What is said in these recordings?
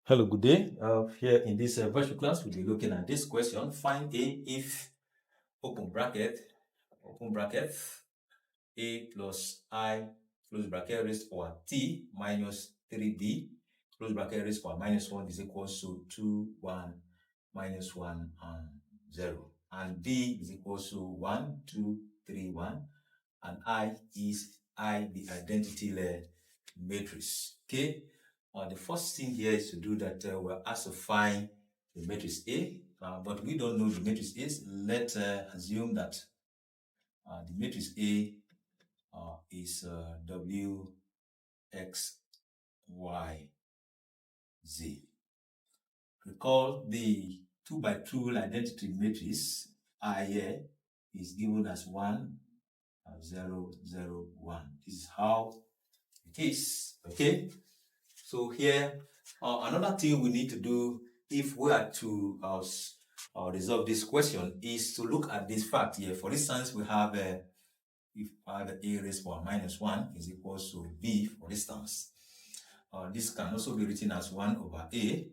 Hello, good day. Here in this virtual class, we'll be looking at this question. Find A if, open bracket, A plus I, close bracket, raised to power T minus 3B, close bracket, raised to power minus 1 is equals to 2, 1, minus 1, and 0. And B is equals to 1, 2, 3, 1. And I is the identity matrix. Okay. The first thing here is to do that we're asked to find the matrix A, but we don't know the matrix A. Let's assume that the matrix A is W, X, Y, Z. Recall the 2 by 2 identity matrix I here is given as 1, 0, 0, 1. This is how it is. Okay. So here, another thing we need to do if we are to resolve this question is to look at this fact here. For instance, we have if A raised to power minus 1 is equals to B, for instance. This can also be written as 1 over A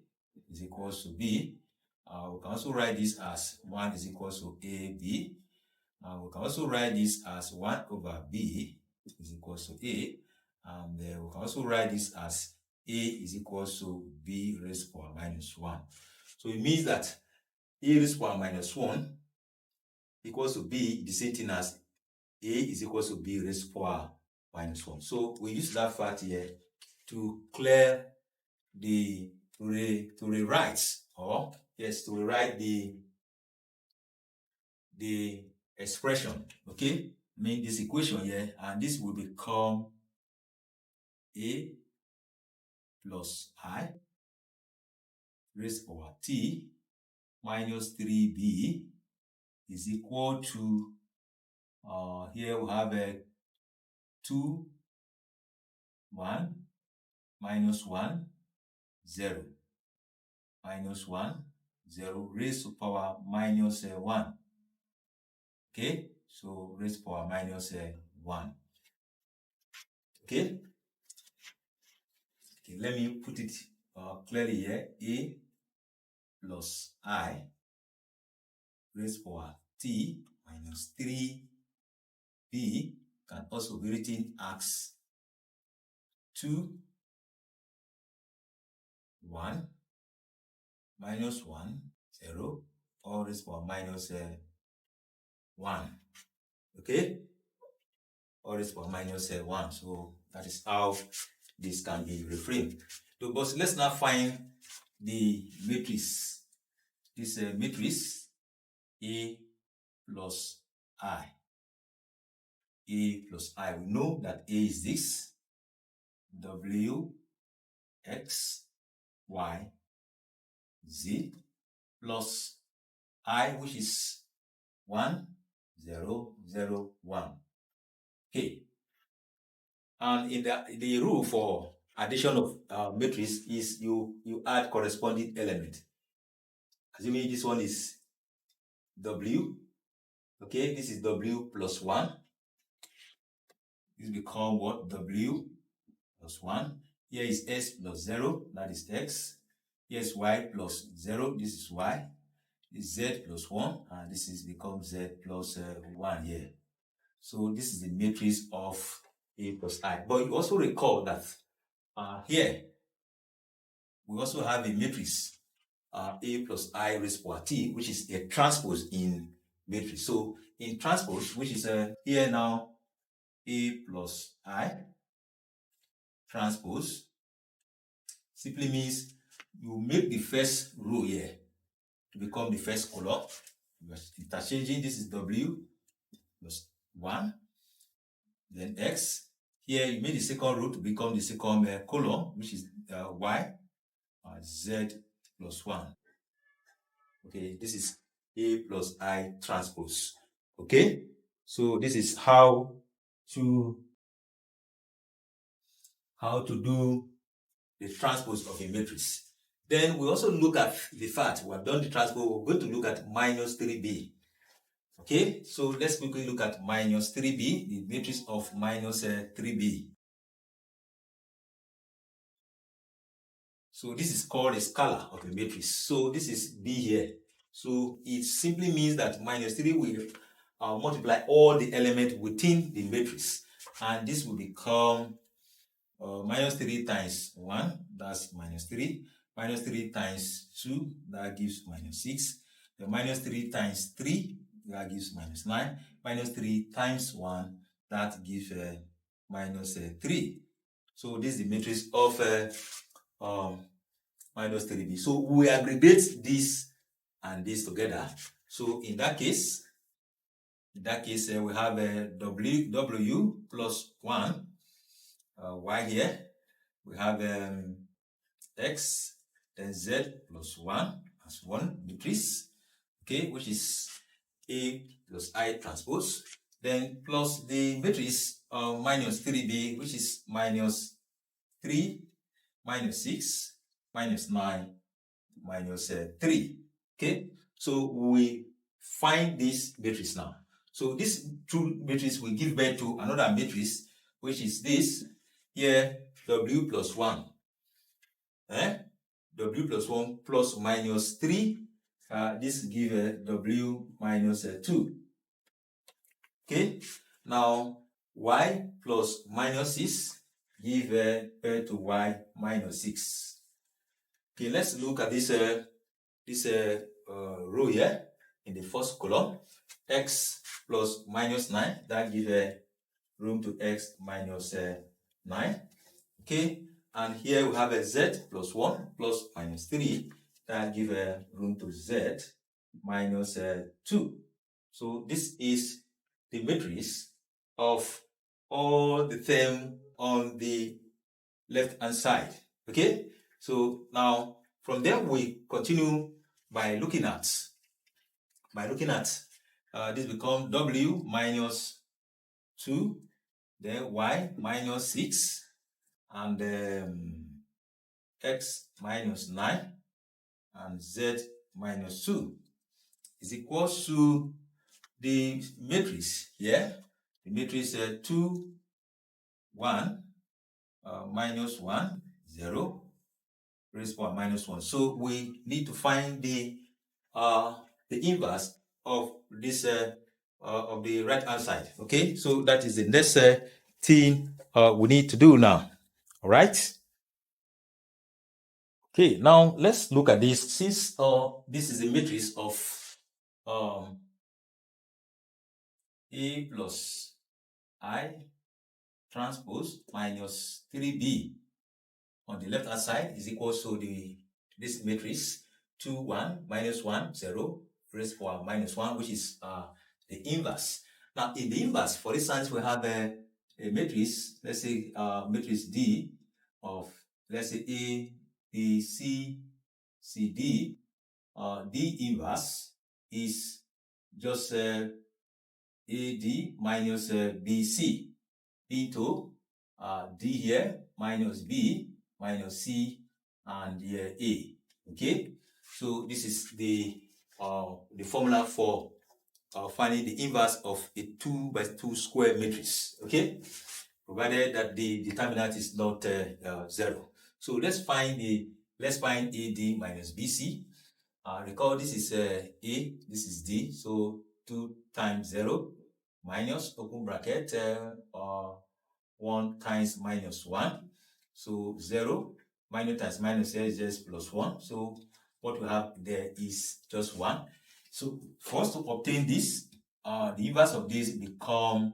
is equals to B. We can also write this as 1 is equals to AB. We can also write this as 1 over B is equals to A. And we can also write this as A is equals to B raised to power minus 1. So it means that A raised to power minus 1 equals to B, the same thing as A is equals to B raised to power minus 1. So we use that fact here to clear to rewrite the expression. Okay, make this equation here, and this will become A plus I raised to power T minus 3B is equal to here we have a 2, 1, minus 1, 0, minus 1, 0 raised to power minus 1. Okay, so raised to power minus 1. Okay, let me put it clearly here. A plus I raised to power T minus 3B can also be written as 2, 1, minus 1, 0, all raised to power minus 1. Okay, all raised to power minus 1. So that is how this can be reframed. So, but let's now find the matrix. This matrix A plus I. A plus I. We know that A is this W, X, Y, Z plus I, which is 1, 0, 0, 1. Okay. And in the rule for addition of matrix is you add corresponding element. Assuming this one is W. Okay, this is W plus 1. This become what? W plus 1. Here is S plus 0, that is X. Here is Y plus 0, this is Y. This is Z plus 1, and this is become Z plus 1 here. So this is the matrix of A plus I. But you also recall that here we also have a matrix A plus I raised to power T, which is a transpose in matrix. So in transpose, which is here now A plus I transpose, simply means you make the first row here to become the first column. You're interchanging. This is W plus 1, then X. Here you make the second row to become the second column, which is Y, Z plus 1. Okay, this is A plus I transpose. Okay, so this is how to do the transpose of a matrix. Then we also look at the fact we have done the transpose. We're going to look at minus 3B. Okay, so let's quickly look at minus 3B, the matrix of minus 3B. So this is called a scalar of a matrix. So this is B here. So it simply means that minus 3 will multiply all the elements within the matrix. And this will become minus 3 times 1, that's minus 3. Minus 3 times 2, that gives minus 6. The minus 3 times 3, that gives minus 9. Minus 3 times 1, that gives minus 3. So this is the matrix of minus 3b. So we aggregate this and this together. So in that case, we have w plus 1, y here. We have x, then z plus 1 as one matrix, okay, which is A plus I transpose. Then plus the matrix minus 3b, which is minus 3, minus 6, minus 9, minus 3. Okay, so we find this matrix now. So this two matrix will give birth to another matrix, which is this here, w plus 1. W plus 1 plus minus 3. This give w minus 2. Okay, now y plus minus 6 give birth to y minus 6. Okay, let's look at this row here in the first column. X plus minus 9, that give room to x minus 9. Okay, and here we have a z plus 1 plus minus 3, that give room to z minus 2. So this is the matrix of all the term on the left hand side. Okay, so now from there we continue by looking at this become w minus 2, then y minus 6, and x minus 9, and z minus 2 is equals to the matrix here. The matrix 2, 1, minus 1, 0, raised to power minus 1. So we need to find the inverse of this of the right hand side. Okay, so that is the next thing we need to do now. All right. Okay, now let's look at this. Since this is a matrix of A plus I transpose minus 3b on the left hand side is equal to this matrix 2, 1, minus 1, 0, raised to power minus 1, which is the inverse. Now, in the inverse, for instance, we have a matrix, let's say matrix D of, let's say A, B, C, C, D. D inverse is just AD minus BC into D here minus B minus C and here A. Okay, so this is the formula for finding the inverse of a 2 by 2 square matrix. Okay, provided that the determinant is not 0. So let's find AD minus BC. Recall this is A, this is D, so 2 times 0 minus open bracket 1 times minus 1. So 0 minus times minus here is just plus 1. So what we have there is just 1. So for us to obtain this, the inverse of this become,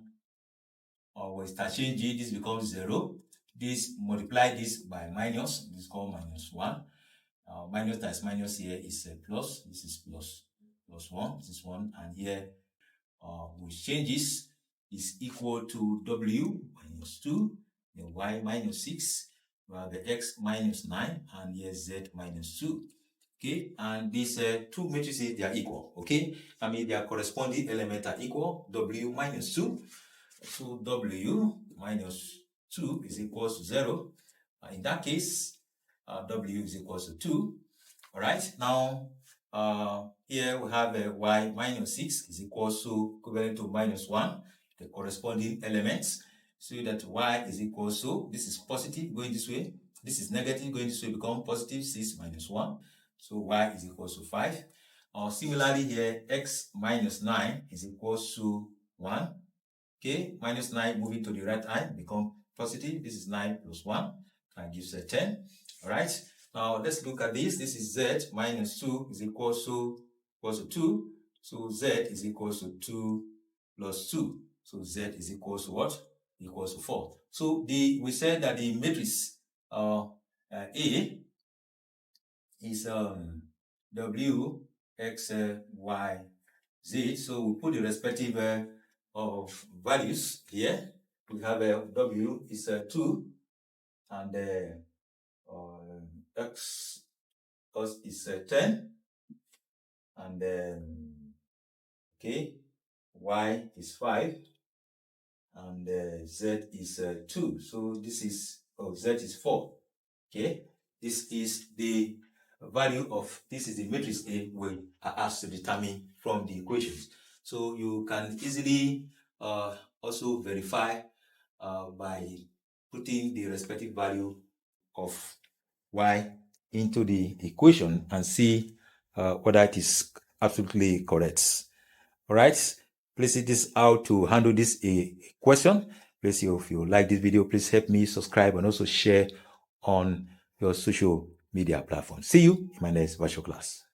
we start changing, this becomes 0. This multiply this by minus, this is called minus 1. Minus times minus here is plus, this is plus 1, this is 1, and here which changes is equal to w minus 2, the y minus 6, the x minus 9, and here z minus 2. Okay, and these two matrices, they are equal. Okay, I mean their corresponding elements are equal. W minus 2, so w minus 2 is equal to 0. In that case, w is equal to 2. All right, now here we have y minus 6 is equal to equivalent to minus 1, the corresponding elements, so that y is equal to, this is positive going this way, This is negative going to become positive 6 minus 1. So y is equal to 5. Similarly here, x minus 9 is equal to 1. Okay, minus 9 moving to the right hand become positive. This is 9 plus 1 and gives a 10. All right. Now let's look at this. This is z minus 2 is equal to 2. So z is equal to 2 plus 2. So z is equal to what? Equals to 4. So we said that the matrix A is W, X, Y, Z. So we put the respective of values here. We have W is 2 and X is 10 and okay, Y is 5 and Z is 2. So this is Z is 4. Okay, this is the value of this is the matrix A we are asked to determine from the equations. So you can easily also verify by putting the respective value of y into the equation and see whether it is absolutely correct. All right, please see this how to handle this question. Please, if you like this video, please help me subscribe and also share on your social media platform. See you in my next virtual class.